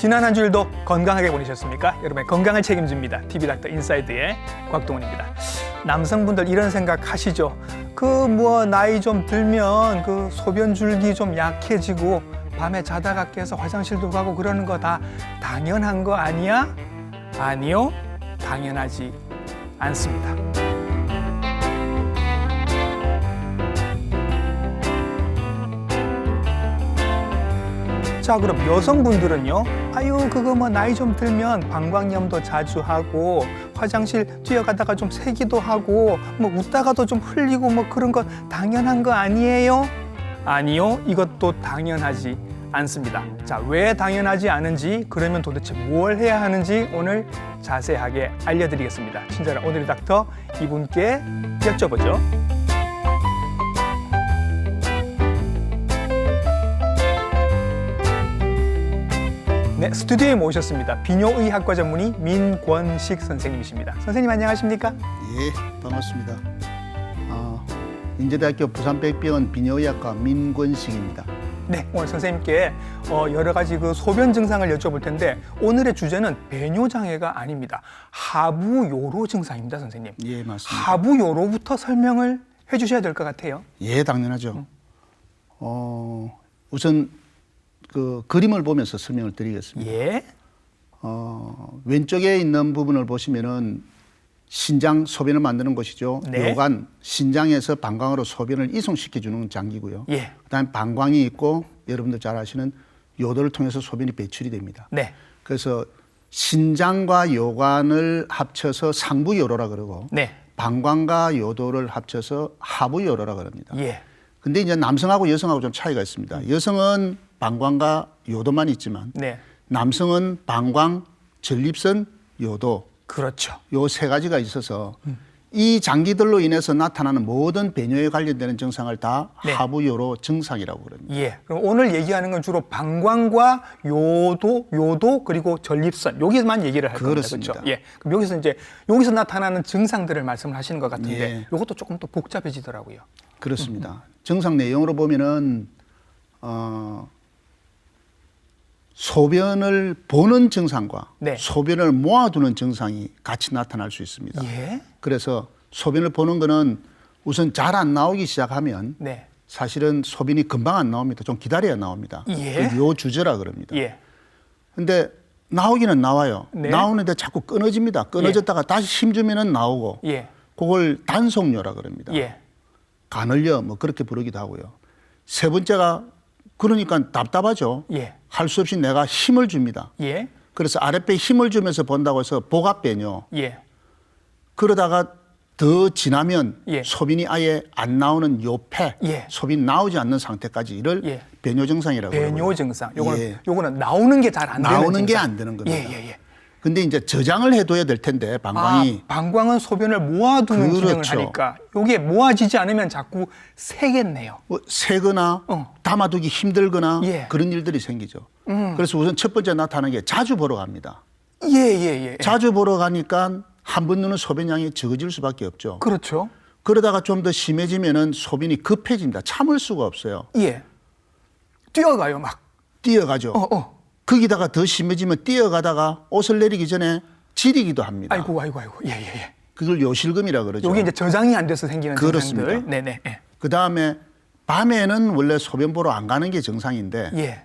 지난 한 주일도 건강하게 보내셨습니까? 여러분의 건강을 책임집니다. TV닥터 인사이드의 곽동훈입니다. 남성분들 이런 생각 하시죠? 나이 좀 들면 소변 줄기 좀 약해지고 밤에 자다가 깨서 화장실도 가고 그러는 거 다 당연한 거 아니야? 아니요, 당연하지 않습니다. 자, 그럼 여성분들은요? 나이 좀 들면 방광염도 자주 하고 화장실 뛰어가다가 좀 새기도 하고 웃다가도 좀 흘리고 그런 거 당연한 거 아니에요? 아니요, 이것도 당연하지 않습니다. 자, 왜 당연하지 않은지, 그러면 도대체 뭘 해야 하는지 오늘 자세하게 알려드리겠습니다. 친절한 오늘의 닥터 이분께 여쭤보죠. 네, 스튜디오에 모셨습니다. 비뇨의학과 전문의 민권식 선생님이십니다. 선생님 안녕하십니까? 예, 반갑습니다. 인제대학교 부산백병원 비뇨의학과 민권식입니다. 네, 오늘 선생님께 여러 가지 소변 증상을 여쭤볼 텐데 오늘의 주제는 배뇨장애가 아닙니다. 하부요로 증상입니다, 선생님. 예, 맞습니다. 하부요로부터 설명을 해주셔야 될 것 같아요. 예, 당연하죠. 우선 그림을 보면서 설명을 드리겠습니다. 예. 왼쪽에 있는 부분을 보시면은 신장, 소변을 만드는 곳이죠. 네. 요관, 신장에서 방광으로 소변을 이송시켜주는 장기고요. 예. 그다음에 방광이 있고 여러분들 잘 아시는 요도를 통해서 소변이 배출이 됩니다. 네. 그래서 신장과 요관을 합쳐서 상부요로라 그러고 네. 방광과 요도를 합쳐서 하부요로라 그럽니다. 예. 근데 이제 남성하고 여성하고 좀 차이가 있습니다. 여성은 방광과 요도만 있지만 네. 남성은 방광, 전립선, 요도 그렇죠. 요 세 가지가 있어서 이 장기들로 인해서 나타나는 모든 배뇨에 관련되는 증상을 다 네. 하부요로 증상이라고 그럽니다. 예. 그럼 오늘 얘기하는 건 주로 방광과 요도 그리고 전립선 여기서만 얘기를 할 겁니다. 그렇습니다. 그렇죠? 예. 그럼 여기서 나타나는 증상들을 말씀을 하시는 것 같은데 예. 이것도 조금 더 복잡해지더라고요. 그렇습니다. 증상 내용으로 보면은 소변을 보는 증상과 네. 소변을 모아두는 증상이 같이 나타날 수 있습니다. 예. 그래서 소변을 보는 거는 우선 잘 안 나오기 시작하면 네. 사실은 소변이 금방 안 나옵니다. 좀 기다려야 나옵니다. 예. 요 주저라 그럽니다. 예. 근데 나오기는 나와요. 네. 나오는데 자꾸 끊어집니다. 끊어졌다가 다시 힘주면은 나오고 예. 그걸 단속뇨라 그럽니다. 예. 간헐려 그렇게 부르기도 하고요. 세 번째가 그러니까 답답하죠. 예. 할 수 없이 내가 힘을 줍니다. 예. 그래서 아랫배에 힘을 주면서 본다고 해서 복압배뇨. 예. 그러다가 더 지나면 예. 소변이 아예 안 나오는 요폐, 예. 소변 나오지 않는 상태까지 이를 예. 배뇨 증상이라고 배뇨 그러고요. 증상. 예. 요거는 나오는 게 잘 안 되는 나오는 게 증상. 안 되는 겁니다. 예. 근데 이제 저장을 해둬야 될 텐데 방광이 방광은 소변을 모아두는 그렇죠. 기능을 하니까 이게 모아지지 않으면 자꾸 새겠네요. 새거나 담아두기 힘들거나 예. 그런 일들이 생기죠. 그래서 우선 첫 번째 나타나는 게 자주 보러 갑니다. 예. 자주 보러 가니까 한 번 누는 소변량이 적어질 수밖에 없죠. 그렇죠. 그러다가 좀 더 심해지면은 소변이 급해집니다. 참을 수가 없어요. 예. 뛰어가요, 막. 뛰어가죠. 거기다가 더 심해지면 뛰어가다가 옷을 내리기 전에 지리기도 합니다. 아이고. 예. 그걸 요실금이라 그러죠. 여기 이제 저장이 안 돼서 생기는 그렇습니다. 증상들. 네네. 예. 그 다음에 밤에는 원래 소변 보러 안 가는 게 정상인데 예.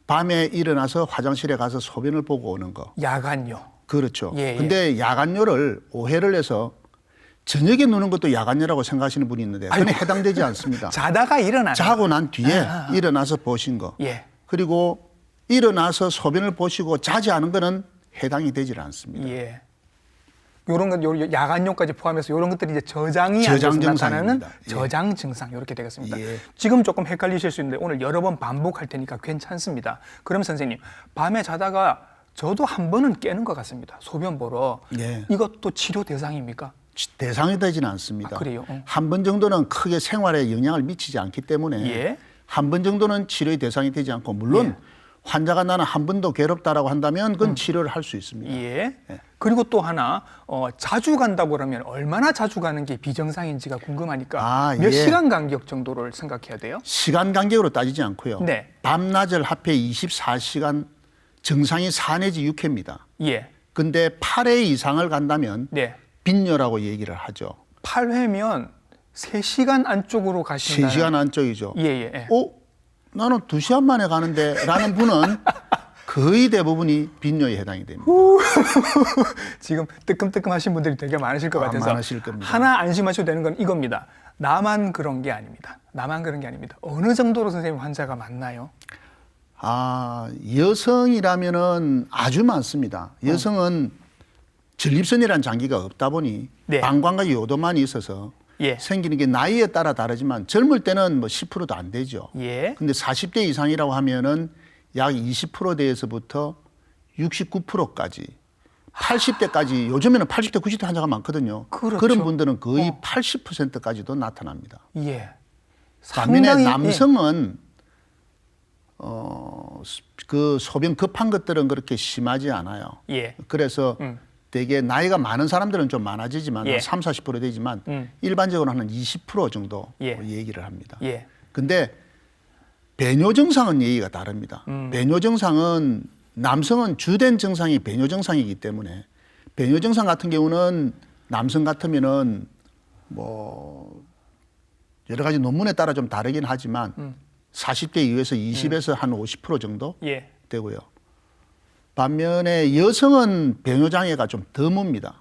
밤에 일어나서 화장실에 가서 소변을 보고 오는 거. 야간요. 그렇죠. 예. 근데 야간뇨를 오해를 해서 저녁에 누는 것도 야간뇨라고 생각하시는 분이 있는데 그건 해당되지 않습니다. 자다가 일어나는. 자고 난 뒤에 일어나서 보신 거. 예. 그리고 일어나서 소변을 보시고 자지 않은 거는 해당이 되질 않습니다. 예. 요런 것, 야간용까지 포함해서 이런 것들이 이제 저장이 안 돼서 나타나는 예. 저장 증상 이렇게 되겠습니다. 예. 지금 조금 헷갈리실 수 있는데 오늘 여러 번 반복할 테니까 괜찮습니다. 그럼 선생님, 밤에 자다가 저도 한 번은 깨는 것 같습니다. 소변 보러. 예. 이것도 치료 대상입니까? 대상이 되지는 않습니다. 그래요? 한 번 정도는 크게 생활에 영향을 미치지 않기 때문에 예. 한 번 정도는 치료의 대상이 되지 않고 물론 예. 환자가 나는 한 번도 괴롭다라고 한다면 그건 치료를 할 수 있습니다. 예. 그리고 또 하나 자주 간다고 그러면 얼마나 자주 가는 게 비정상인지가 궁금하니까 몇 예. 시간 간격 정도를 생각해야 돼요? 시간 간격으로 따지지 않고요. 네. 밤낮을 합해 24시간 정상이 4 내지 6회입니다. 예. 근데 8회 이상을 간다면 네. 빈뇨라고 얘기를 하죠. 8회면 3시간 안쪽으로 가신다. 3시간 안쪽이죠. 예, 예. 예. 나는 2시간 만에 가는데 라는 분은 거의 대부분이 빈뇨에 해당이 됩니다. 지금 뜨끔뜨끔하신 분들이 되게 많으실 것 같아서 많으실 겁니다. 하나 안심하셔도 되는 건 이겁니다. 나만 그런 게 아닙니다. 나만 그런 게 아닙니다. 어느 정도로 선생님 환자가 많나요? 여성이라면은 아주 많습니다. 여성은 전립선이라는 장기가 없다 보니 네. 방광과 요도만이 있어서 예. 생기는 게 나이에 따라 다르지만 젊을 때는 뭐 10%도 안 되죠. 예. 근데 40대 이상이라고 하면은 약 20%대에서부터 69%까지 80대까지 요즘에는 80대, 90대 환자가 많거든요. 그렇죠. 그런 분들은 거의 80%까지도 나타납니다. 예. 반면에 상당히, 남성은 그 소변 급한 것들은 그렇게 심하지 않아요. 예. 그래서 되게 나이가 많은 사람들은 좀 많아지지만 예. 한 3, 40% 되지만 일반적으로 한 20% 정도 예. 얘기를 합니다. 예. 근데 배뇨 증상은 얘기가 다릅니다. 배뇨 증상은 남성은 주된 증상이 배뇨 증상이기 때문에 배뇨 증상 같은 경우는 남성 같으면은 뭐 여러 가지 논문에 따라 좀 다르긴 하지만 40대 이후에서 20에서 한 50% 정도 예. 되고요. 반면에 여성은 배뇨 장애가 좀 드뭅니다.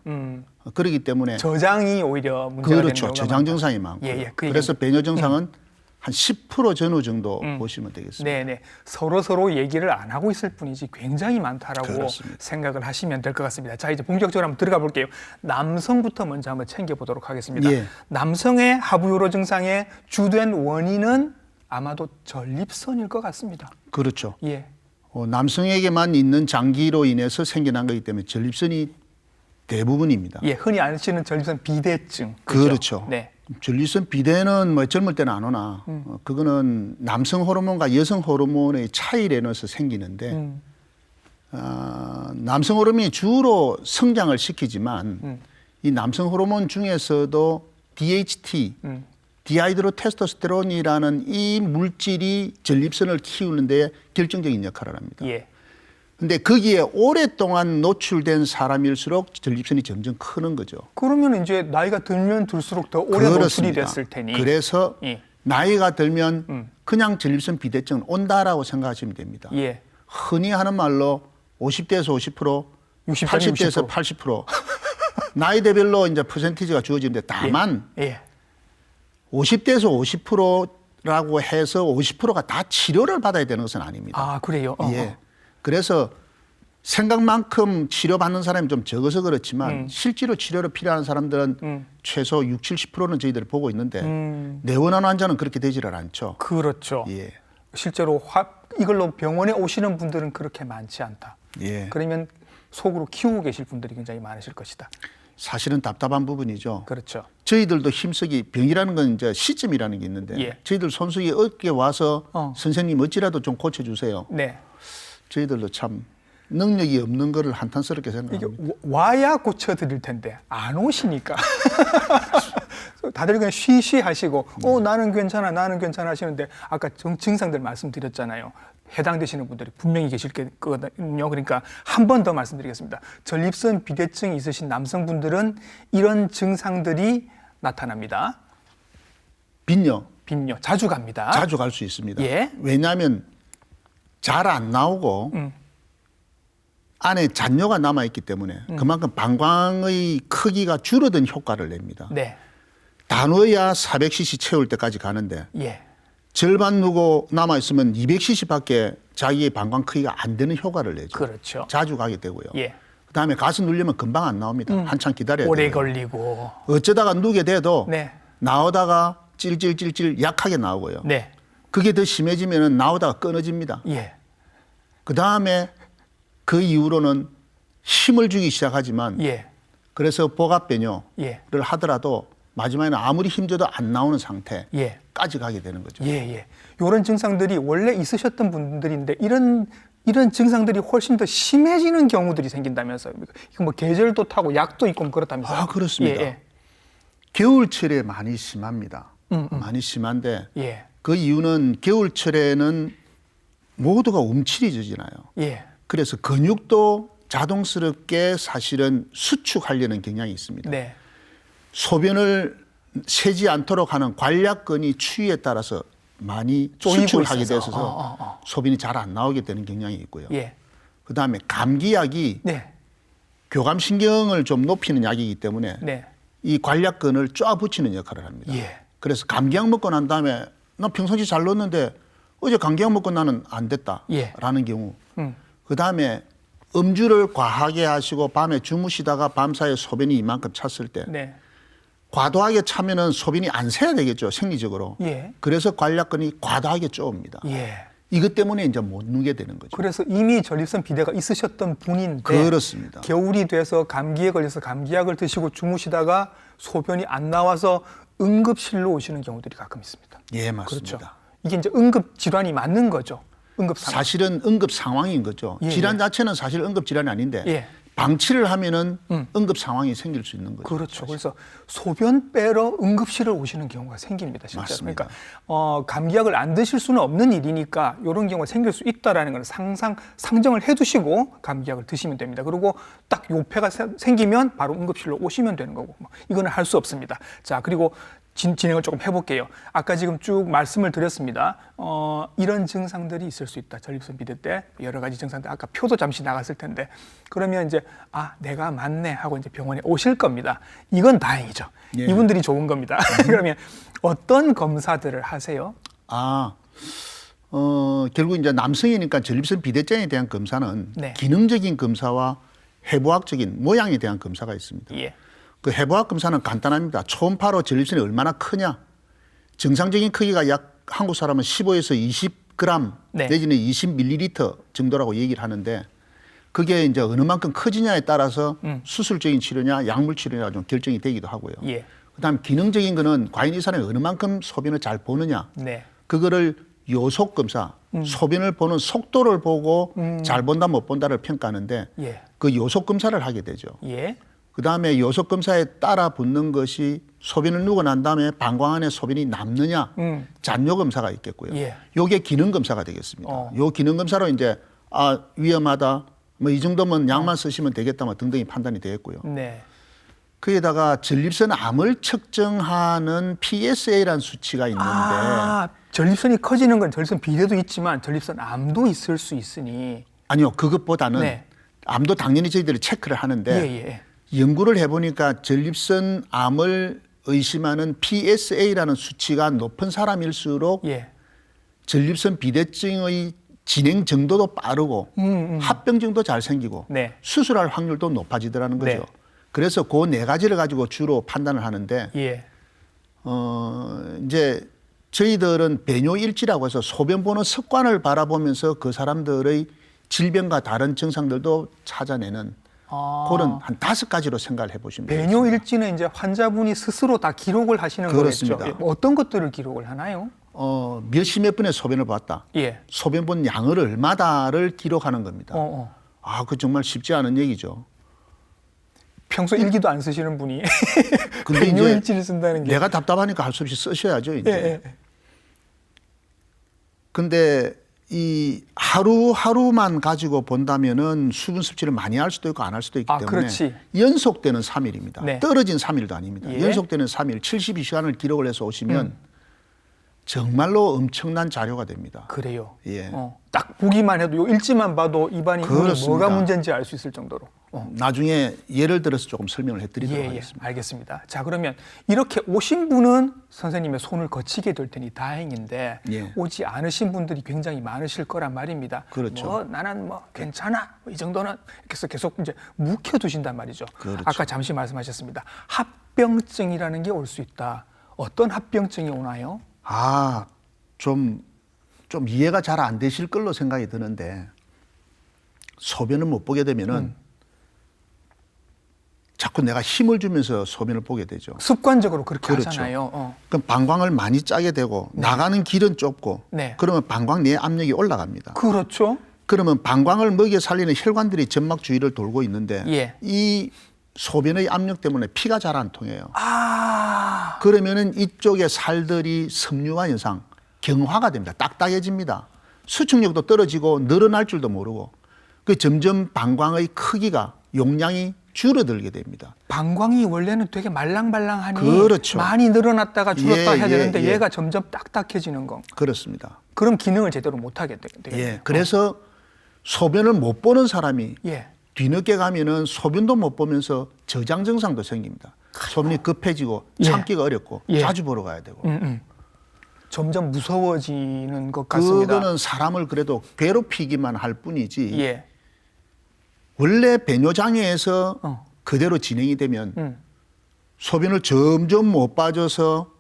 그렇기 때문에 저장이 오히려 문제가 되는 그렇죠. 경우가 저장 많다. 증상이 많고. 예, 예. 그 그래서 배뇨 증상은 한 10% 전후 정도 보시면 되겠습니다. 네네. 서로 얘기를 안 하고 있을 뿐이지 굉장히 많다라고 그렇습니다. 생각을 하시면 될 것 같습니다. 자, 이제 본격적으로 한번 들어가 볼게요. 남성부터 먼저 한번 챙겨보도록 하겠습니다. 예. 남성의 하부요로 증상의 주된 원인은 아마도 전립선일 것 같습니다. 그렇죠. 예. 남성에게만 있는 장기로 인해서 생겨난 거기 때문에 전립선이 대부분입니다. 예, 흔히 아시는 전립선 비대증. 그렇죠. 네. 전립선 비대는 뭐 젊을 때는 안 오나 그거는 남성 호르몬과 여성 호르몬의 차이로 인해서 생기는데 남성 호르몬이 주로 성장을 시키지만 이 남성 호르몬 중에서도 DHT, 디하이드로 테스토스테론이라는 이 물질이 전립선을 키우는데 결정적인 역할을 합니다. 예. 근데 거기에 오랫동안 노출된 사람일수록 전립선이 점점 크는 거죠. 그러면 이제 나이가 들면 들수록 더 오래 노출이 그렇습니다. 됐을 테니. 그래서 예. 나이가 들면 그냥 전립선 비대증은 온다라고 생각하시면 됩니다. 예. 흔히 하는 말로 50대에서 50%, 80대에서 80%. 나이대별로 이제 퍼센티지가 주어지는데 다만 예. 50대에서 50%라고 해서 50%가 다 치료를 받아야 되는 것은 아닙니다. 아, 그래요? 예. 그래서 생각만큼 치료받는 사람이 좀 적어서 그렇지만 실제로 치료를 필요한 사람들은 최소 60, 70%는 저희들이 보고 있는데 내원한 환자는 그렇게 되지를 않죠. 그렇죠. 예. 실제로 이걸로 병원에 오시는 분들은 그렇게 많지 않다. 예. 그러면 속으로 키우고 계실 분들이 굉장히 많으실 것이다. 사실은 답답한 부분이죠. 그렇죠. 저희들도 힘쓰기 병이라는 건 이제 시점이라는 게 있는데 예. 저희들 손수기 어깨 와서 선생님 어찌라도 좀 고쳐주세요. 네. 저희들도 참 능력이 없는 거를 한탄스럽게 이게 생각합니다. 와야 고쳐드릴 텐데 안 오시니까 다들 그냥 쉬쉬 하시고 나는 괜찮아 하시는데 아까 증상들 말씀드렸잖아요. 해당되시는 분들이 분명히 계실 거거든요. 그러니까 한 번 더 말씀드리겠습니다. 전립선 비대증이 있으신 남성분들은 이런 증상들이 나타납니다. 빈뇨 빈뇨 자주 갑니다. 자주 갈 수 있습니다. 예. 왜냐하면 잘 안 나오고 안에 잔뇨가 남아있기 때문에 그만큼 방광의 크기가 줄어든 효과를 냅니다. 네. 다 넣어야 400cc 채울 때까지 가는데 예. 절반 누고 남아있으면 200cc밖에 자기의 방광 크기가 안 되는 효과를 내죠. 그렇죠. 자주 가게 되고요. 예. 그다음에 가스 누르면 금방 안 나옵니다. 한참 기다려야 돼요. 오래 걸리고. 어쩌다가 누게 돼도 네. 나오다가 찔찔찔찔 약하게 나오고요. 네. 그게 더 심해지면 나오다가 끊어집니다. 예. 그다음에 그 이후로는 힘을 주기 시작하지만 예. 그래서 복압배뇨를 예. 하더라도 마지막에는 아무리 힘줘도 안 나오는 상태까지 예. 가게 되는 거죠. 예, 예. 이런 증상들이 원래 있으셨던 분들인데 이런 증상들이 훨씬 더 심해지는 경우들이 생긴다면서요. 이거 뭐 계절도 타고 약도 있고 뭐 그렇다면서요. 아, 그렇습니다. 예, 예. 겨울철에 많이 심합니다. 많이 심한데 예. 그 이유는 겨울철에는 모두가 움츠리져지나요. 예. 그래서 근육도 자동스럽게 사실은 수축하려는 경향이 있습니다. 네. 소변을 새지 않도록 하는 관략근이 추위에 따라서 많이 쪼이고 수축을 하게 있어서. 되어서 소변이 잘 안 나오게 되는 경향이 있고요. 예. 그다음에 감기약이 네. 교감신경을 좀 높이는 약이기 때문에 네. 이 관략근을 쫙붙이는 역할을 합니다. 예. 그래서 감기약 먹고 난 다음에 나 평상시 잘 넣었는데 어제 감기약 먹고 나는 안 됐다 예. 라는 경우 음. 그다음에 음주를 과하게 하시고 밤에 주무시다가 밤사이에 소변이 이만큼 찼을 때 네. 과도하게 차면은 소변이 안 새야 되겠죠, 생리적으로. 예. 그래서 관략근이 과도하게 쪼옵니다. 예. 이것 때문에 이제 못 누게 되는 거죠. 그래서 이미 전립선 비대가 있으셨던 분인데 그렇습니다. 겨울이 돼서 감기에 걸려서 감기약을 드시고 주무시다가 소변이 안 나와서 응급실로 오시는 경우들이 가끔 있습니다. 예, 맞습니다. 그렇죠. 이게 이제 응급 질환이 맞는 거죠. 응급 상황. 사실은 응급 상황인 거죠. 예, 질환 예. 자체는 사실 응급 질환이 아닌데 예. 방치를 하면은 응급 상황이 생길 수 있는 거죠. 그렇죠. 그래서 소변 빼러 응급실을 오시는 경우가 생깁니다. 실제로. 맞습니다. 그러니까 감기약을 안 드실 수는 없는 일이니까 이런 경우가 생길 수 있다라는 걸 상정을 해두시고 감기약을 드시면 됩니다. 그리고 딱 요폐가 생기면 바로 응급실로 오시면 되는 거고 이거는 할 수 없습니다. 자, 그리고 진행을 조금 해볼게요. 아까 지금 쭉 말씀을 드렸습니다. 이런 증상들이 있을 수 있다. 전립선 비대 때 여러 가지 증상들. 아까 표도 잠시 나갔을 텐데 그러면 이제 내가 맞네 하고 이제 병원에 오실 겁니다. 이건 다행이죠. 예. 이분들이 좋은 겁니다. 그러면 어떤 검사들을 하세요? 결국 이제 남성이니까 전립선 비대증에 대한 검사는 네. 기능적인 검사와 해부학적인 모양에 대한 검사가 있습니다. 예. 그 해부학 검사는 간단합니다. 초음파로 전립선이 얼마나 크냐. 정상적인 크기가 약 한국 사람은 15에서 20g 네. 내지는 20ml 정도라고 얘기를 하는데 그게 이제 어느 만큼 커지냐에 따라서 수술적인 치료냐 약물 치료냐 좀 결정이 되기도 하고요. 예. 그다음 기능적인 거는 과연 이 사람이 어느 만큼 소변을 잘 보느냐. 네. 그거를 요속 검사, 소변을 보는 속도를 보고 잘 본다 못 본다를 평가하는데 예. 그 요속 검사를 하게 되죠. 예. 그다음에 요속 검사에 따라 붙는 것이 소변을 누고 난 다음에 방광 안에 소변이 남느냐 잔뇨 검사가 있겠고요. 예. 요게 기능 검사가 되겠습니다. 어. 요 기능 검사로 이제 위험하다 뭐 이 정도면 약만 쓰시면 되겠다 뭐 등등이 판단이 되겠고요. 네. 거기에다가 전립선 암을 측정하는 PSA라는 수치가 있는데 전립선이 커지는 건 전립선 비대도 있지만 전립선 암도 있을 수 있으니 아니요 그것보다는 네. 암도 당연히 저희들이 체크를 하는데 예. 연구를 해보니까 전립선 암을 의심하는 PSA라는 수치가 높은 사람일수록 예. 전립선 비대증의 진행 정도도 빠르고 합병증도 잘 생기고 네. 수술할 확률도 높아지더라는 거죠. 네. 그래서 그 네 가지를 가지고 주로 판단을 하는데 예. 이제 저희들은 배뇨일지라고 해서 소변 보는 습관을 바라보면서 그 사람들의 질병과 다른 증상들도 찾아내는 그런 한 5가지로 생각을 해보시면 되겠습니다. 배뇨일지는 이제 환자분이 스스로 다 기록을 하시는 그렇습니다. 거겠죠. 예. 어떤 것들을 기록을 하나요? 몇십 번의 소변을 봤다. 예. 소변 본 양을 얼마다를 기록하는 겁니다. 어. 그 정말 쉽지 않은 얘기죠. 평소 일기도 안 쓰시는 분이 근데 이제 배뇨일지를 쓴다는 게. 내가 답답하니까 할 수 없이 쓰셔야죠. 이제. 예. 근데 이 하루하루만 가지고 본다면은 수분 섭취를 많이 할 수도 있고 안 할 수도 있기 때문에 그렇지. 연속되는 3일입니다. 네. 떨어진 3일도 아닙니다. 예. 연속되는 3일, 72시간을 기록을 해서 오시면 정말로 엄청난 자료가 됩니다. 그래요. 예. 딱 보기만 해도 요 일지만 봐도 입안이 그렇습니다. 뭐가 문제인지 알 수 있을 정도로. 나중에 예를 들어서 조금 설명을 해드리도록 하겠습니다. 알겠습니다. 자, 그러면 이렇게 오신 분은 선생님의 손을 거치게 될 테니 다행인데 예. 오지 않으신 분들이 굉장히 많으실 거란 말입니다. 그렇죠. 나는 괜찮아. 이 정도는 이렇게 해서 계속 이제 묵혀두신단 말이죠. 그렇죠. 아까 잠시 말씀하셨습니다. 합병증이라는 게 올 수 있다. 어떤 합병증이 오나요? 좀 이해가 잘 안 되실 걸로 생각이 드는데 소변을 못 보게 되면은 자꾸 내가 힘을 주면서 소변을 보게 되죠. 습관적으로 그렇게 그렇죠. 하잖아요. 그럼 방광을 많이 짜게 되고 나가는 길은 좁고 네. 그러면 방광 내 압력이 올라갑니다. 그렇죠. 그러면 방광을 먹여 살리는 혈관들이 점막 주위를 돌고 있는데 예. 이 소변의 압력 때문에 피가 잘 안 통해요. 그러면은 이쪽의 살들이 섬유화 현상, 경화가 됩니다. 딱딱해집니다. 수축력도 떨어지고 늘어날 줄도 모르고 그 점점 방광의 크기가 용량이 줄어들게 됩니다. 방광이 원래는 되게 말랑말랑하니 그렇죠. 많이 늘어났다가 줄었다 해야 되는데 예. 얘가 점점 딱딱해지는 거. 그렇습니다. 그럼 기능을 제대로 못 하게 되겠네요. 예. 그래서 소변을 못 보는 사람이 예. 뒤늦게 가면은 소변도 못 보면서 저장 증상도 생깁니다. 소변이 급해지고 예. 참기가 어렵고 예. 자주 보러 가야 되고. 점점 무서워지는 것 같습니다. 그거는 사람을 그래도 괴롭히기만 할 뿐이지 예. 원래 배뇨장애에서 어. 그대로 진행이 되면 소변을 점점 못 빠져서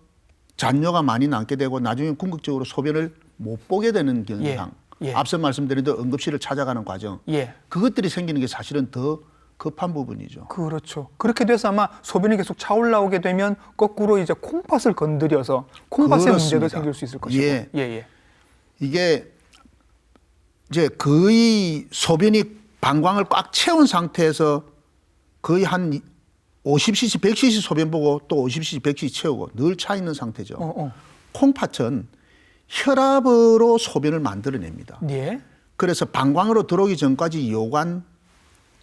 잔뇨가 많이 남게 되고 나중에 궁극적으로 소변을 못 보게 되는 현상. 예. 앞서 말씀드린 대로 응급실을 찾아가는 과정. 예. 그것들이 생기는 게 사실은 더 급한 부분이죠. 그렇죠. 그렇게 돼서 아마 소변이 계속 차올라오게 되면 거꾸로 이제 콩팥을 건드려서 콩팥의 그렇습니다. 문제도 생길 수 있을 것이고. 예. 예. 이게 이제 거의 소변이 방광을 꽉 채운 상태에서 거의 한 50cc, 100cc 소변 보고 또 50cc, 100cc 채우고 늘 차 있는 상태죠. 콩팥은 혈압으로 소변을 만들어냅니다. 예. 그래서 방광으로 들어오기 전까지 요관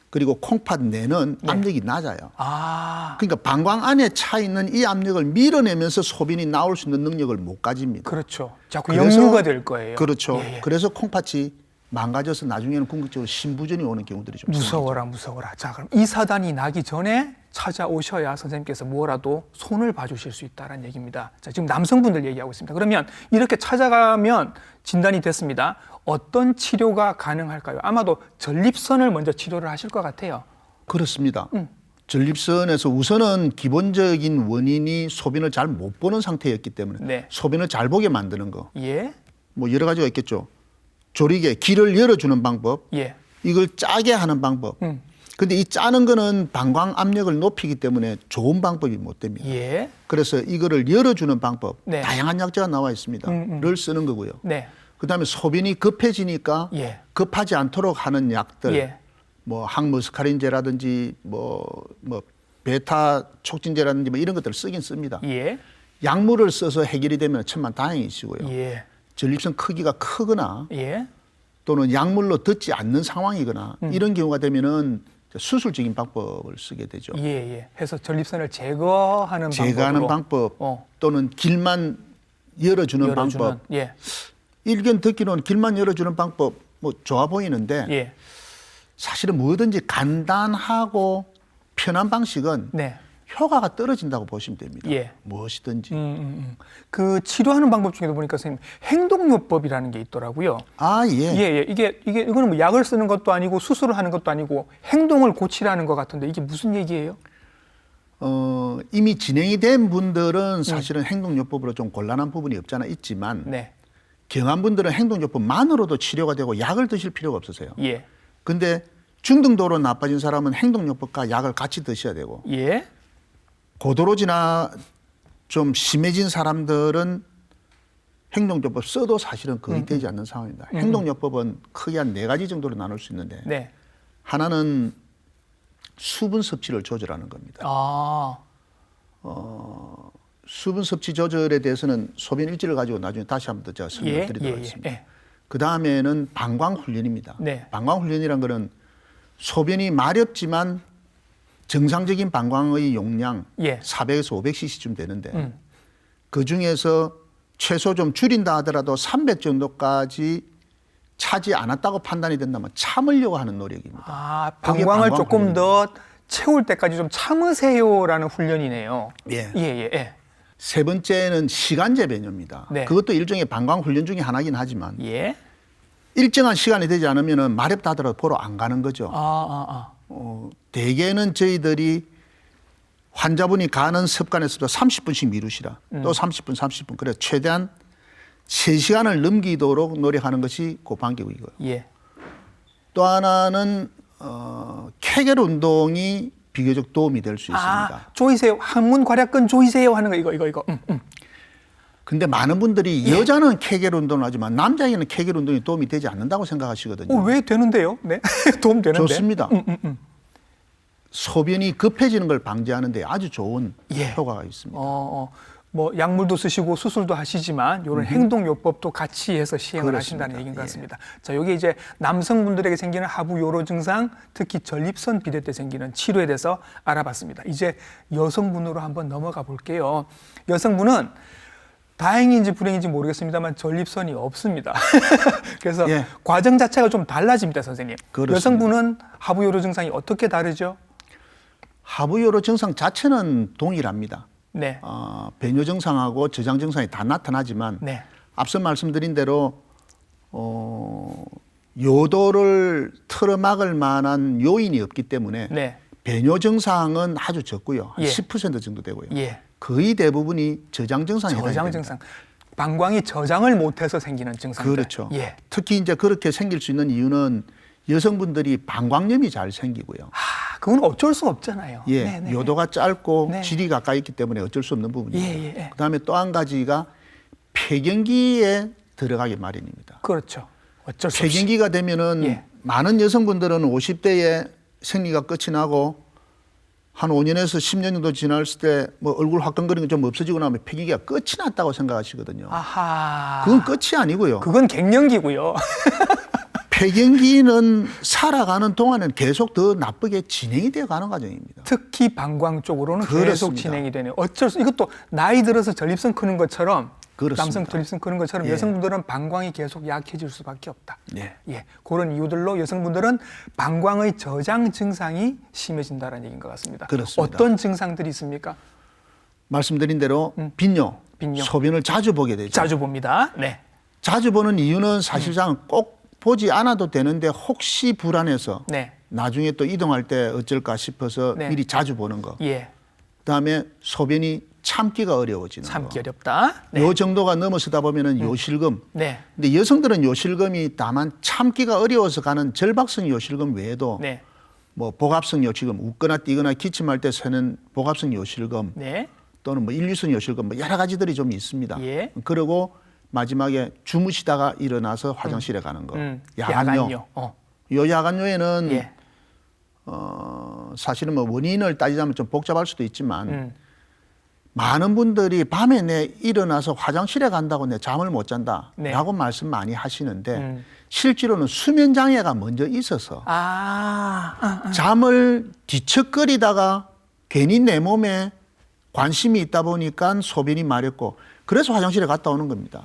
그리고 콩팥 내는 압력이 낮아요. 아, 그러니까 방광 안에 차 있는 이 압력을 밀어내면서 소변이 나올 수 있는 능력을 못 가집니다. 그렇죠. 자꾸 그래서- 역류가 될 거예요. 그렇죠. 예. 그래서 콩팥이 망가져서 나중에는 궁극적으로 신부전이 오는 경우들이 좀 무서워라. 자, 그럼 이 사단이 나기 전에 찾아오셔야 선생님께서 뭐라도 손을 봐주실 수 있다는 얘기입니다. 자, 지금 남성분들 얘기하고 있습니다. 그러면 이렇게 찾아가면 진단이 됐습니다. 어떤 치료가 가능할까요? 아마도 전립선을 먼저 치료를 하실 것 같아요. 그렇습니다. 전립선에서 우선은 기본적인 원인이 소변을 잘 못 보는 상태였기 때문에 네. 소변을 잘 보게 만드는 거. 예, 뭐 여러 가지가 있겠죠. 조리개, 길을 열어주는 방법, 예, 이걸 짜게 하는 방법. 근데 이 짜는 거는 방광 압력을 높이기 때문에 좋은 방법이 못 됩니다. 예, 그래서 이거를 열어주는 방법, 네. 다양한 약재가 나와 있습니다. 를 쓰는 거고요. 네, 그다음에 소변이 급해지니까 예. 급하지 않도록 하는 약들, 예. 뭐 항무스카린제라든지 뭐 베타 촉진제라든지 뭐 이런 것들을 쓰긴 씁니다. 예, 약물을 써서 해결이 되면 천만 다행이시고요. 예, 전립선 크기가 크거나 예, 또는 약물로 듣지 않는 상황이거나 이런 경우가 되면은 수술적인 방법을 쓰게 되죠. 예. 해서 전립선을 제거하는 제거하는 방법으로. 방법 또는 길만 열어주는 방법. 예, 일견 듣기로는 길만 열어주는 방법 뭐 좋아 보이는데 예, 사실은 뭐든지 간단하고 편한 방식은 네. 효과가 떨어진다고 보시면 됩니다. 예. 무엇이든지. 그 치료하는 방법 중에도 보니까 선생님 행동요법이라는 게 있더라고요. 아, 예. 예. 이거는 뭐 약을 쓰는 것도 아니고 수술을 하는 것도 아니고 행동을 고치라는 것 같은데 이게 무슨 얘기예요? 이미 진행이 된 분들은 사실은 행동요법으로 좀 곤란한 부분이 없잖아 있지만 네. 경한 분들은 행동요법만으로도 치료가 되고 약을 드실 필요가 없으세요. 예. 근데 중등도로 나빠진 사람은 행동요법과 약을 같이 드셔야 되고 예. 고도로 좀 심해진 사람들은 행동요법 써도 사실은 거의 되지 않는 상황입니다. 행동요법은 크게 한 4가지 정도로 나눌 수 있는데 네. 하나는 수분 섭취를 조절하는 겁니다. 아. 수분 섭취 조절에 대해서는 소변 일지를 가지고 나중에 다시 한번 더 제가 설명을 드리도록 하겠습니다. 예. 그 다음에는 방광 훈련입니다. 네. 방광 훈련이란 거는 소변이 마렵지만 정상적인 방광의 용량 예. 400에서 500cc쯤 되는데 그 중에서 최소 좀 줄인다 하더라도 300 정도까지 차지 않았다고 판단이 된다면 참으려고 하는 노력입니다. 아, 그게 방광을 방광 조금 훈련입니다. 더 채울 때까지 좀 참으세요라는 훈련이네요. 예. 예. 세 번째는 시간제 배뇨입니다. 네. 그것도 일종의 방광 훈련 중에 하나긴 하지만 예. 일정한 시간이 되지 않으면 마렵다 하더라도 보러 안 가는 거죠. 아. 대개는 저희들이 환자분이 가는 습관에서도 30분씩 미루시라. 또 30분. 그래서 최대한 3시간을 넘기도록 노력하는 것이 고pan기고이고요. 예. 또 하나는 케겔 운동이 비교적 도움이 될 수 있습니다. 아, 조이세요. 항문 괄약근 조이세요 하는 거 이거. 근데 많은 분들이 여자는 케겔 운동을 하지만 남자에게는 케겔 운동이 도움이 되지 않는다고 생각하시거든요. 왜 되는데요? 네. 도움 되는데. 좋습니다. 소변이 급해지는 걸 방지하는 데 아주 좋은 예. 효과가 있습니다. 뭐 약물도 쓰시고 수술도 하시지만 이런 행동요법도 같이 해서 시행을 그렇습니다. 하신다는 얘기인 것 같습니다. 자, 여기 이제 남성분들에게 생기는 하부 요로 증상, 특히 전립선 비대 때 생기는 치료에 대해서 알아봤습니다. 이제 여성분으로 한번 넘어가 볼게요. 여성분은 다행인지 불행인지 모르겠습니다만 전립선이 없습니다. 그래서 예. 과정 자체가 좀 달라집니다, 선생님. 그렇습니다. 여성분은 하부 요로 증상이 어떻게 다르죠? 하부 요로 증상 자체는 동일합니다. 네. 배뇨 증상하고 저장 증상이 다 나타나지만 네. 앞서 말씀드린 대로 요도를 틀어막을 만한 요인이 없기 때문에 네. 배뇨 증상은 아주 적고요. 한 예. 10% 정도 되고요. 예. 거의 대부분이 저장 증상에 해당이 저장 됩니다. 증상. 방광이 저장을 못해서 생기는 증상들. 그렇죠. 예. 특히 이제 그렇게 생길 수 있는 이유는 여성분들이 방광염이 잘 생기고요. 그건 어쩔 수 없잖아요. 예, 네네. 요도가 짧고 네. 질이 가까이 있기 때문에 어쩔 수 없는 부분입니다. 예, 예. 그다음에 또 한 가지가 폐경기에 들어가기 마련입니다. 그렇죠. 어쩔 수 없이. 폐경기가 되면은 예. 많은 여성분들은 50대에 생리가 끝이 나고 한 5년에서 10년 정도 지났을 때 뭐 얼굴 화끈거리는 게 좀 없어지고 나면 폐경기가 끝이 났다고 생각하시거든요. 아하. 그건 끝이 아니고요. 그건 갱년기고요. 폐경기는 살아가는 동안은 계속 더 나쁘게 진행이 되어 가는 과정입니다. 특히 방광 쪽으로는 계속 그렇습니다. 진행이 되네요. 어쩔 수 이것도 나이 들어서 전립선 크는 것처럼 그렇습니다. 남성 전립선 크는 것처럼 예. 여성분들은 방광이 계속 약해질 수밖에 없다. 네. 예. 그런 이유들로 여성분들은 방광의 저장 증상이 심해진다는 얘기인 것 같습니다. 그렇습니다. 어떤 증상들이 있습니까? 말씀드린 대로 빈뇨, 빈뇨. 소변을 자주 보게 되죠. 자주 봅니다. 네. 자주 보는 이유는 사실상 꼭 보지 않아도 되는데 혹시 불안해서 네. 나중에 또 이동할 때 어쩔까 싶어서 네. 미리 자주 보는 거. 예. 그다음에 소변이 참기가 어려워지는 참기 거. 어렵다. 네. 요 정도가 넘어서다 보면은 요실금. 네. 근데 여성들은 요실금이 다만 참기가 어려워서 가는 절박성 요실금 외에도 네. 뭐 복압성 요실금, 웃거나 뛰거나 기침할 때 새는 복압성 요실금 네. 또는 뭐 일류성 요실금 뭐 여러 가지들이 좀 있습니다. 예. 그리고 마지막에 주무시다가 일어나서 화장실에 가는 거. 야간요. 요 야간요에는 예. 사실은 뭐 원인을 따지자면 좀 복잡할 수도 있지만 많은 분들이 밤에 내 일어나서 화장실에 간다고 내 잠을 못 잔다라고 네. 말씀 많이 하시는데 실제로는 수면 장애가 먼저 있어서 잠을 뒤척거리다가 괜히 내 몸에 관심이 있다 보니까 소변이 마렵고 그래서 화장실에 갔다 오는 겁니다.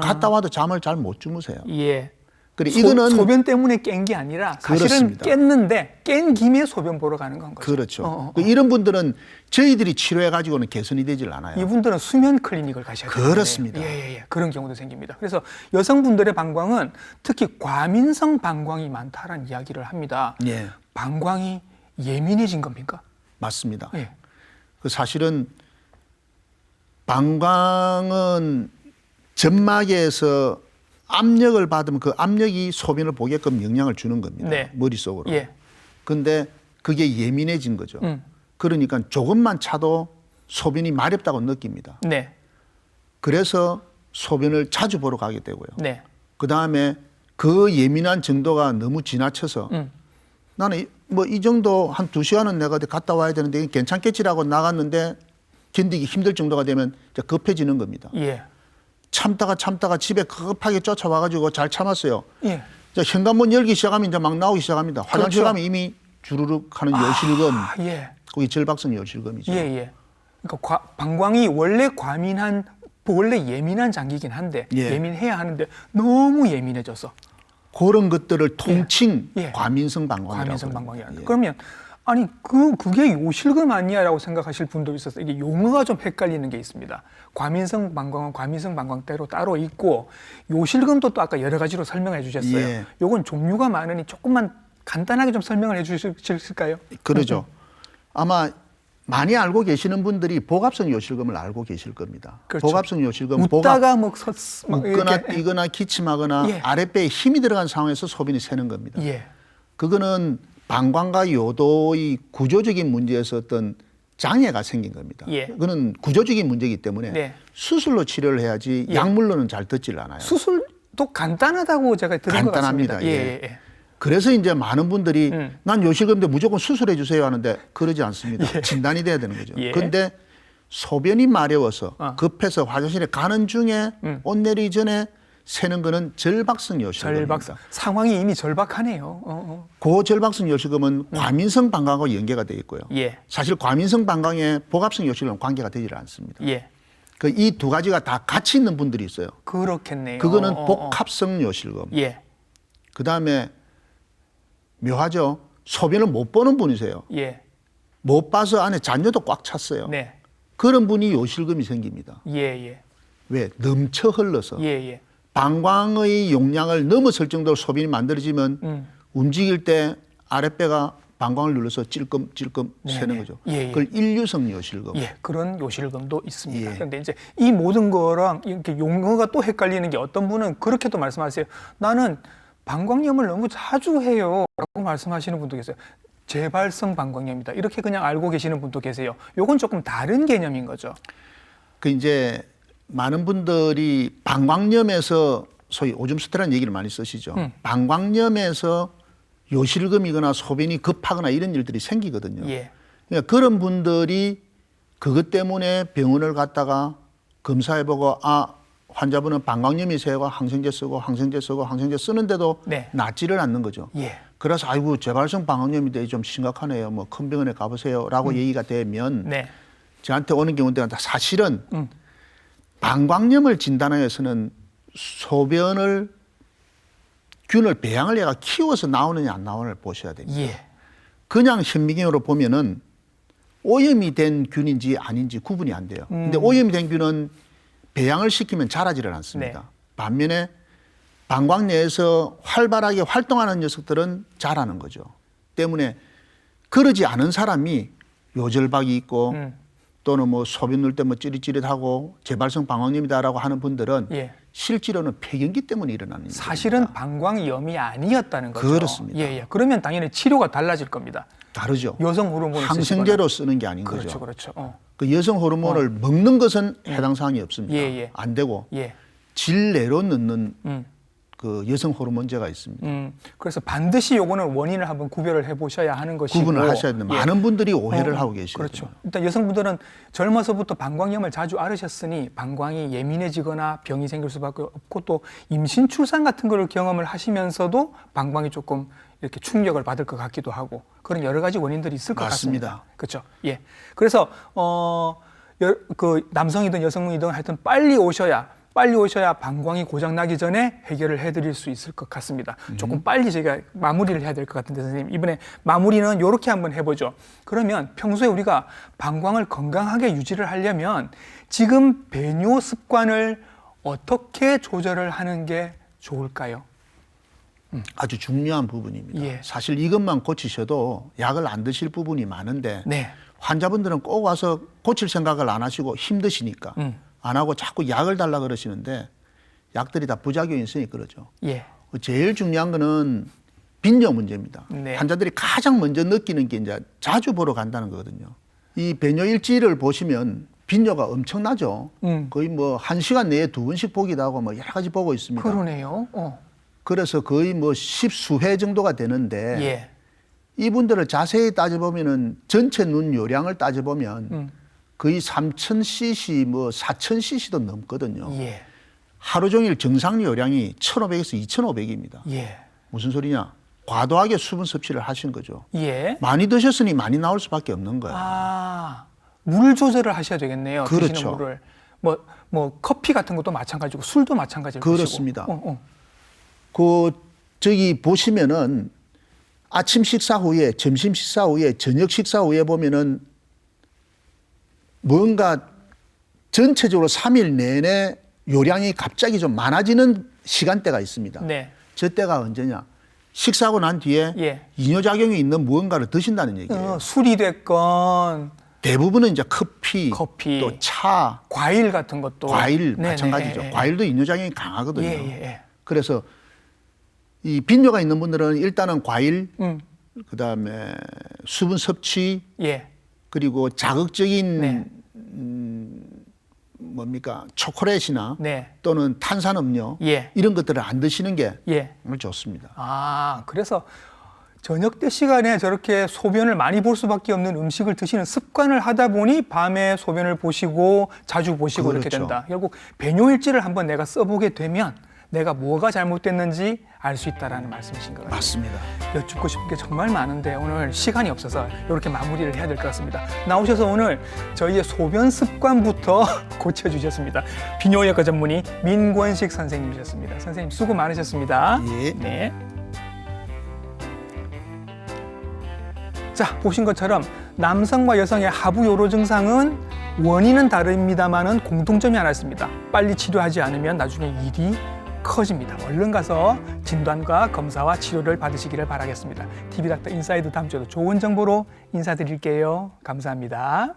갔다 와도 잠을 잘 못 주무세요. 예. 그래 이거는 소변 때문에 깬 게 아니라 사실은 그렇습니다. 깼는데 깬 김에 소변 보러 가는 건 거죠. 그렇죠. 이런 분들은 저희들이 치료해 가지고는 개선이 되질 않아요. 이분들은 수면 클리닉을 가셔야 돼요. 그렇습니다. 예. 그런 경우도 생깁니다. 그래서 여성분들의 방광은 특히 과민성 방광이 많다라는 이야기를 합니다. 예. 방광이 예민해진 겁니까? 맞습니다. 예. 그 사실은 방광은 점막에서 압력을 받으면 그 압력이 소변을 보게끔 영향을 주는 겁니다. 네. 머릿속으로. 예. 근데 그게 예민해진 거죠. 그러니까 조금만 차도 소변이 마렵다고 느낍니다. 네. 그래서 소변을 자주 보러 가게 되고요. 네. 그다음에 그 예민한 정도가 너무 지나쳐서 나는 뭐 이 정도 한 2시간은 내가 어디 갔다 와야 되는데 이게 괜찮겠지라고 나갔는데 견디기 힘들 정도가 되면 이제 급해지는 겁니다. 예. 참다가 집에 급하게 쫓아와가지고 잘 참았어요. 예. 이제 현관문 열기 시작하면 이제 막 나오기 시작합니다. 화장실 그렇죠. 가면 이미 주르륵 하는 요실금, 예. 거기 절박성 요실금이죠. 예. 그러니까 방광이 원래 예민한 장기긴 한데 예. 예민해야 하는데 너무 예민해져서 그런 것들을 통칭 예. 과민성 방광이라고 과민성 합니다. 방광이라는. 예. 그러면 아니 그게 요실금 아니야라고 생각하실 분도 있어서 이게 용어가 좀 헷갈리는 게 있습니다. 과민성 방광은 과민성 방광대로 따로 있고 요실금도 또 아까 여러 가지로 설명해 주셨어요. 예. 요건 종류가 많으니 조금만 간단하게 좀 설명을 해 주실까요? 그러죠. 아마 많이 알고 계시는 분들이 복압성 요실금을 알고 계실 겁니다. 그렇죠. 복압성 요실금, 웃다가 막 웃거나 이렇게, 뛰거나 기침하거나 예. 아랫배에 힘이 들어간 상황에서 소변이 새는 겁니다. 예. 그거는 방광과 요도의 구조적인 문제에서 어떤 장애가 생긴 겁니다. 예. 그거는 구조적인 문제이기 때문에 네. 수술로 치료를 해야지 예. 약물로는 잘 듣질 않아요. 수술도 간단하다고 제가 들은 것 같습니다. 간단합니다. 예. 그래서 이제 많은 분들이 난 요실금인데 무조건 수술해 주세요 하는데 그러지 않습니다. 진단이 돼야 되는 거죠. 예. 그런데 소변이 마려워서 급해서 화장실에 가는 중에 옷 내리기 전에 새는 거는 절박성 요실금입니다. 절박성. 상황이 이미 절박하네요. 그 절박성 요실금은 과민성 방광하고 연계가 되어 있고요. 예. 사실 과민성 방광에 복합성 요실금은 관계가 되지 않습니다. 예. 그 이 두 가지가 다 같이 있는 분들이 있어요. 그렇겠네요. 그거는 복합성 요실금. 예. 그다음에 묘하죠. 소변을 못 보는 분이세요. 예. 못 봐서 안에 잔여도 꽉 찼어요. 네. 그런 분이 요실금이 생깁니다. 예, 예. 왜? 넘쳐 흘러서. 예, 예. 방광의 용량을 넘어설 정도로 소변이 만들어지면 움직일 때 아랫배가 방광을 눌러서 찔끔찔끔 새는 거죠. 예, 예. 그걸 일류성 요실금. 예, 그런 요실금도 있습니다. 예. 그런데 이제 이 모든 거랑 이렇게 용어가 또 헷갈리는 게 어떤 분은 그렇게도 말씀하세요. 나는 방광염을 너무 자주 해요. 라고 말씀하시는 분도 계세요. 재발성 방광염이다. 이렇게 그냥 알고 계시는 분도 계세요. 요건 조금 다른 개념인 거죠. 그 이제 많은 분들이 방광염에서 소위 오줌 스트라는 얘기를 많이 쓰시죠. 방광염에서 요실금이거나 소변이 급하거나 이런 일들이 생기거든요. 예. 그러니까 그런 분들이 그것 때문에 병원을 갔다가 검사해보고 환자분은 방광염이세요. 항생제 쓰고 항생제 쓰고 항생제 쓰는데도 네. 낫지를 않는 거죠. 예. 그래서 아이고 재발성 방광염인데 좀 심각하네요. 뭐 큰 병원에 가보세요라고 얘기가 되면 네. 저한테 오는 경우들은 사실은 방광염을 진단하여서는 소변을 균을 배양을 얘가 키워서 나오느냐 안 나오느냐를 보셔야 됩니다. 예. 그냥 현미경으로 보면은 오염이 된 균인지 아닌지 구분이 안 돼요. 근데 오염이 된 균은 배양을 시키면 자라지를 않습니다. 네. 반면에 방광 내에서 활발하게 활동하는 녀석들은 자라는 거죠. 때문에 그러지 않은 사람이 요절박이 있고 또는 뭐 소변 넣을 때 뭐 찌릿찌릿하고 재발성 방광염이다라고 하는 분들은 예. 실제로는 폐경기 때문에 일어나는 일입니다. 사실은 방광염이 아니었다는 거죠. 그렇습니다. 예, 예. 그러면 당연히 치료가 달라질 겁니다. 다르죠. 여성 호르몬을 항생제로 쓰는 게 아닌 그렇죠, 거죠. 그렇죠. 그 여성 호르몬을 먹는 것은 해당 사항이 없습니다. 예, 예. 안 되고 예. 질내로 넣는 그 여성 호르몬제가 있습니다. 그래서 반드시 요거는 원인을 한번 구별을 해보셔야 하는 것이고 구분을 하셔야 됩니다. 예. 많은 분들이 오해를 하고 계시거든요. 그렇죠. 일단 여성분들은 젊어서부터 방광염을 자주 앓으셨으니 방광이 예민해지거나 병이 생길 수밖에 없고 또 임신 출산 같은 거를 경험을 하시면서도 방광이 조금 이렇게 충격을 받을 것 같기도 하고 그런 여러 가지 원인들이 있을 것 맞습니다. 같습니다. 그렇죠. 예. 그래서 그 남성이든 여성이든 하여튼 빨리 오셔야 방광이 고장 나기 전에 해결을 해드릴 수 있을 것 같습니다. 조금 빨리 제가 마무리를 해야 될 것 같은데 선생님 이번에 마무리는 이렇게 한번 해보죠. 그러면 평소에 우리가 방광을 건강하게 유지를 하려면 지금 배뇨 습관을 어떻게 조절을 하는 게 좋을까요? 아주 중요한 부분입니다. 예. 사실 이것만 고치셔도 약을 안 드실 부분이 많은데 네. 환자분들은 꼭 와서 고칠 생각을 안 하시고 힘드시니까 안 하고 자꾸 약을 달라 그러시는데 약들이 다 부작용이 있으니 그러죠. 예. 제일 중요한 거는 빈뇨 문제입니다. 네. 환자들이 가장 먼저 느끼는 게 이제 자주 보러 간다는 거거든요. 이 배뇨 일지를 보시면 빈뇨가 엄청나죠. 거의 뭐 1시간 내에 2번씩 보기도 하고 뭐 여러 가지 보고 있습니다. 그러네요. 그래서 거의 뭐 10수회 정도가 되는데 예. 이분들을 자세히 따져보면은 전체 눈 요량을 따져보면 거의 3,000cc 뭐 4,000cc도 넘거든요. 예. 하루 종일 정상 요량이 1,500에서 2,500입니다. 예. 무슨 소리냐? 과도하게 수분 섭취를 하신 거죠. 예. 많이 드셨으니 많이 나올 수밖에 없는 거예요. 물 조절을 하셔야 되겠네요. 그렇죠. 드시는 물을. 뭐 커피 같은 것도 마찬가지고 술도 마찬가지일 것이고. 그렇습니다. 저기 보시면은 아침 식사 후에, 점심 식사 후에, 저녁 식사 후에 보면은 뭔가 전체적으로 3일 내내 요량이 갑자기 좀 많아지는 시간대가 있습니다. 네. 저 때가 언제냐? 식사하고 난 뒤에 예. 이뇨작용이 있는 무언가를 드신다는 얘기예요. 술이 됐건 대부분은 이제 커피, 커피. 또 차, 과일 같은 것도. 과일 네네. 마찬가지죠. 예, 예. 과일도 이뇨작용이 강하거든요. 예. 그래서 이 빈뇨가 있는 분들은 일단은 과일, 그다음에 수분 섭취, 예. 그리고 자극적인 네. 뭡니까 초콜릿이나 네. 또는 탄산음료 예. 이런 것들을 안 드시는 게 예. 정말 좋습니다. 그래서 저녁 때 시간에 저렇게 소변을 많이 볼 수밖에 없는 음식을 드시는 습관을 하다 보니 밤에 소변을 보시고 자주 보시고 이렇게 그렇죠. 된다. 결국 배뇨일지를 한번 내가 써보게 되면 내가 뭐가 잘못됐는지 알 수 있다라는 말씀이신 것 같아요. 맞습니다. 여쭙고 싶은 게 정말 많은데 오늘 시간이 없어서 이렇게 마무리를 해야 될 것 같습니다. 나오셔서 오늘 저희의 소변 습관부터 고쳐주셨습니다. 비뇨의학과 전문의 민권식 선생님이셨습니다. 선생님 수고 많으셨습니다. 예. 네. 자, 보신 것처럼 남성과 여성의 하부 요로 증상은 원인은 다릅니다만은 공통점이 하나 있습니다. 빨리 치료하지 않으면 나중에 일이 커집니다. 얼른 가서 진단과 검사와 치료를 받으시기를 바라겠습니다. TV닥터 인사이드 다음 주에도 좋은 정보로 인사드릴게요. 감사합니다.